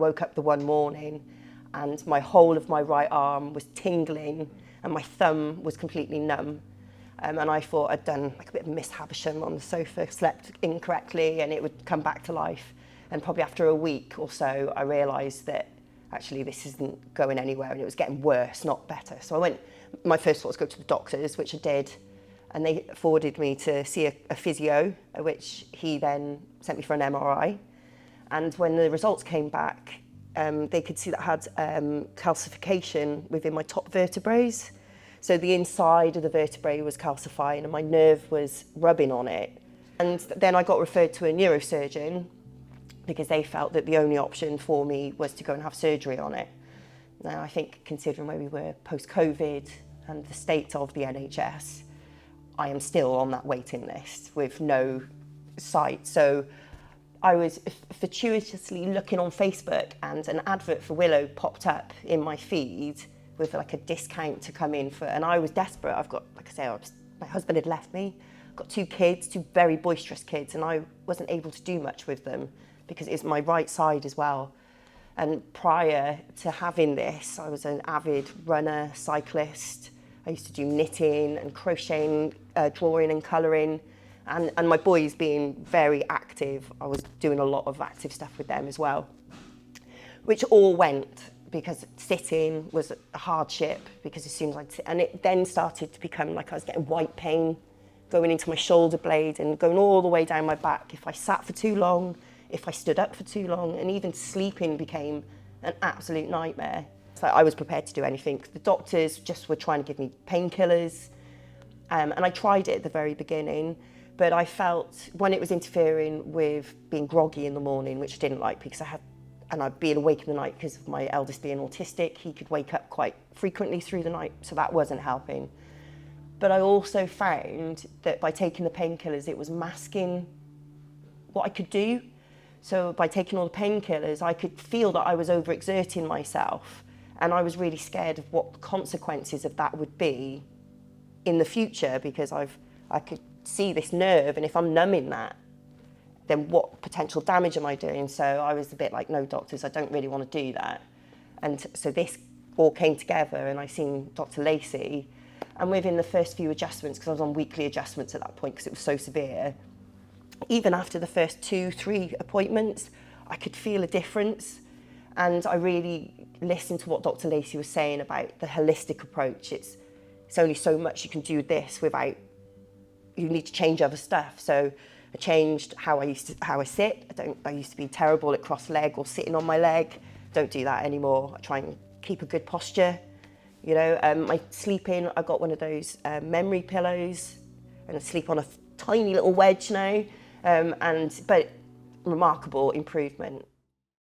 woke up the one morning and my whole of my right arm was tingling and my thumb was completely numb. And I thought I'd done like a bit of Miss Havisham on the sofa, slept incorrectly, and it would come back to life. And probably after a week or so, I realised that actually this isn't going anywhere, and it was getting worse, not better. So I went, my first thought was go to the doctors, which I did, and they forwarded me to see a physio, which he then sent me for an MRI. And when the results came back, they could see that I had calcification within my top vertebrae. So the inside of the vertebrae was calcifying and my nerve was rubbing on it. And then I got referred to a neurosurgeon because they felt that the only option for me was to go and have surgery on it. Now, I think considering where we were post-COVID and the state of the NHS, I am still on that waiting list with no sight. So I was fortuitously looking on Facebook and an advert for Willow popped up in my feed with like a discount to come in for, and I was desperate. I've got, like I say, my husband had left me. I've got two kids, two very boisterous kids, and I wasn't able to do much with them because it's my right side as well. And prior to having this, I was an avid runner, cyclist. I used to do knitting and crocheting, drawing and colouring. And my boys being very active, I was doing a lot of active stuff with them as well, which all went because sitting was a hardship because as soon as I'd sit, and it then started to become like I was getting white pain going into my shoulder blade and going all the way down my back if I sat for too long, if I stood up for too long, and even sleeping became an absolute nightmare. So I was prepared to do anything. The doctors just were trying to give me painkillers, and I tried it at the very beginning, but I felt when it was interfering with being groggy in the morning, which I didn't like because I'd be awake in the night because of my eldest being autistic. He could wake up quite frequently through the night, so that wasn't helping. But I also found that by taking the painkillers, it was masking what I could do. So by taking all the painkillers, I could feel that I was overexerting myself, and I was really scared of what the consequences of that would be in the future because I could see this nerve, and if I'm numbing that, then what potential damage am I doing? So I was a bit like, no, doctors, I don't really want to do that. And so this all came together, and I seen Dr. Lacey, and within the first few adjustments, because I was on weekly adjustments at that point because it was so severe, even after the first 2-3 appointments, I could feel a difference. And I really listened to what Dr. Lacey was saying about the holistic approach. It's only so much you can do this without, you need to change other stuff. So I changed how I sit. I used to be terrible at cross leg or sitting on my leg. Don't do that anymore. I try and keep a good posture. You know, my sleeping, I got one of those memory pillows, and I sleep on a tiny little wedge now. But remarkable improvement.